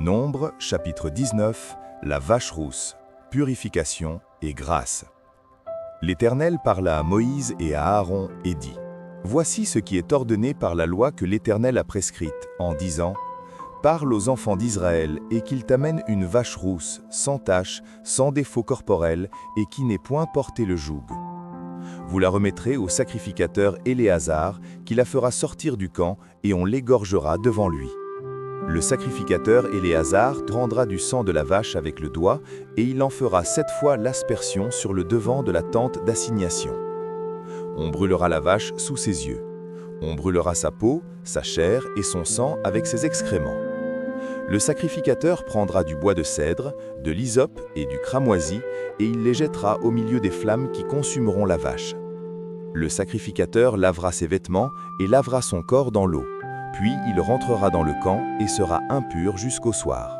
Nombre, chapitre 19, la vache rousse, purification et grâce. L'Éternel parla à Moïse et à Aaron et dit : Voici ce qui est ordonné par la loi que l'Éternel a prescrite, en disant : Parle aux enfants d'Israël et qu'ils t'amènent une vache rousse, sans tache, sans défaut corporel, et qui n'ait point porté le joug. Vous la remettrez au sacrificateur Éléazar, qui la fera sortir du camp, et on l'égorgera devant lui. Le sacrificateur Éléazar prendra du sang de la vache avec le doigt, et il en fera 7 fois l'aspersion sur le devant de la tente d'assignation. On brûlera la vache sous ses yeux. On brûlera sa peau, sa chair et son sang avec ses excréments. Le sacrificateur prendra du bois de cèdre, de l'hysope et du cramoisi, et il les jettera au milieu des flammes qui consumeront la vache. Le sacrificateur lavera ses vêtements et lavera son corps dans l'eau. Puis il rentrera dans le camp et sera impur jusqu'au soir.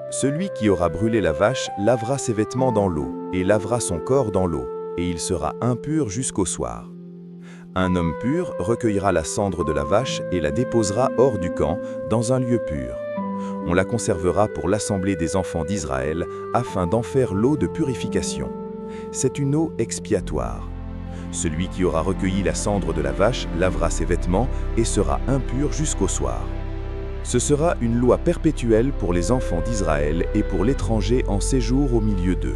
Celui qui aura brûlé la vache lavera ses vêtements dans l'eau et lavera son corps dans l'eau, et il sera impur jusqu'au soir. Un homme pur recueillera la cendre de la vache et la déposera hors du camp, dans un lieu pur. On la conservera pour l'assemblée des enfants d'Israël, afin d'en faire l'eau de purification. C'est une eau expiatoire. Celui qui aura recueilli la cendre de la vache lavera ses vêtements et sera impur jusqu'au soir. Ce sera une loi perpétuelle pour les enfants d'Israël et pour l'étranger en séjour au milieu d'eux.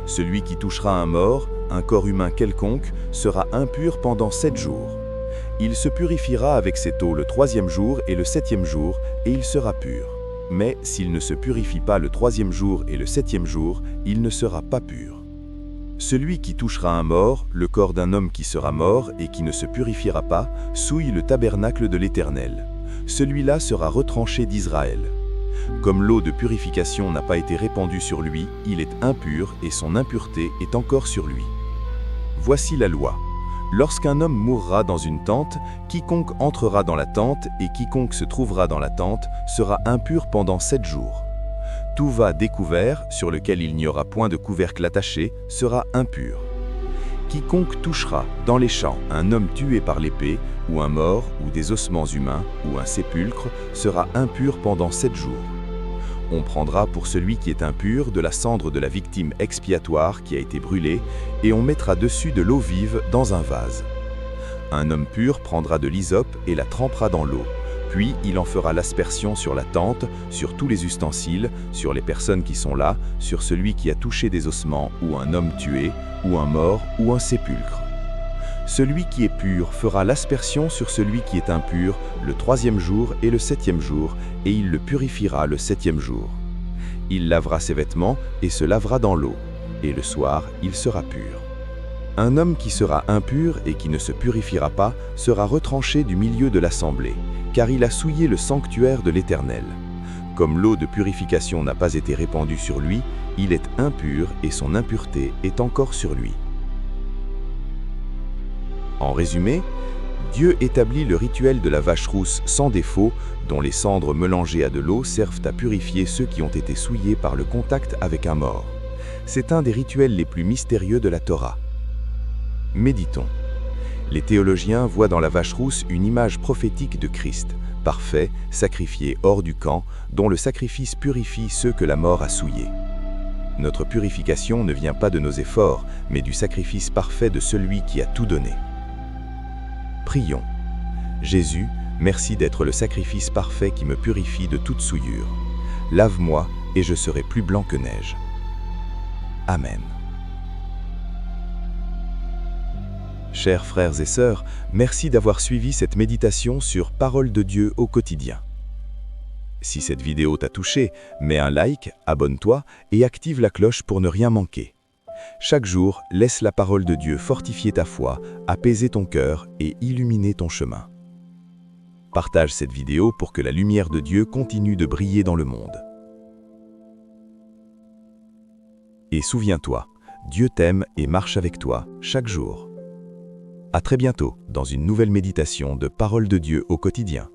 Celui qui touchera un mort, un corps humain quelconque, sera impur pendant 7 jours. Il se purifiera avec cette eau le 3e jour et le 7e jour, et il sera pur. Mais s'il ne se purifie pas le 3e jour et le 7e jour, il ne sera pas pur. Celui qui touchera un mort, le corps d'un homme qui sera mort et qui ne se purifiera pas, souille le tabernacle de l'Éternel. Celui-là sera retranché d'Israël. Comme l'eau de purification n'a pas été répandue sur lui, il est impur et son impureté est encore sur lui. Voici la loi. Lorsqu'un homme mourra dans une tente, quiconque entrera dans la tente et quiconque se trouvera dans la tente sera impur pendant 7 jours. Tout va découvert, sur lequel il n'y aura point de couvercle attaché, sera impur. Quiconque touchera, dans les champs, un homme tué par l'épée, ou un mort, ou des ossements humains, ou un sépulcre, sera impur pendant 7 jours. On prendra pour celui qui est impur de la cendre de la victime expiatoire qui a été brûlée, et on mettra dessus de l'eau vive dans un vase. Un homme pur prendra de l'hysope et la trempera dans l'eau. Puis il en fera l'aspersion sur la tente, sur tous les ustensiles, sur les personnes qui sont là, sur celui qui a touché des ossements, ou un homme tué, ou un mort, ou un sépulcre. Celui qui est pur fera l'aspersion sur celui qui est impur le 3e jour et le 7e jour, et il le purifiera le 7e jour. Il lavera ses vêtements et se lavera dans l'eau, et le soir il sera pur. Un homme qui sera impur et qui ne se purifiera pas sera retranché du milieu de l'assemblée, car il a souillé le sanctuaire de l'Éternel. Comme l'eau de purification n'a pas été répandue sur lui, il est impur et son impureté est encore sur lui. En résumé, Dieu établit le rituel de la vache rousse sans défaut, dont les cendres mélangées à de l'eau servent à purifier ceux qui ont été souillés par le contact avec un mort. C'est un des rituels les plus mystérieux de la Torah. Méditons. Les théologiens voient dans la vache rousse une image prophétique de Christ, parfait, sacrifié hors du camp, dont le sacrifice purifie ceux que la mort a souillés. Notre purification ne vient pas de nos efforts, mais du sacrifice parfait de celui qui a tout donné. Prions. Jésus, merci d'être le sacrifice parfait qui me purifie de toute souillure. Lave-moi et je serai plus blanc que neige. Amen. Chers frères et sœurs, merci d'avoir suivi cette méditation sur Parole de Dieu au quotidien. Si cette vidéo t'a touché, mets un like, abonne-toi et active la cloche pour ne rien manquer. Chaque jour, laisse la parole de Dieu fortifier ta foi, apaiser ton cœur et illuminer ton chemin. Partage cette vidéo pour que la lumière de Dieu continue de briller dans le monde. Et souviens-toi, Dieu t'aime et marche avec toi chaque jour. À très bientôt dans une nouvelle méditation de Parole de Dieu au quotidien.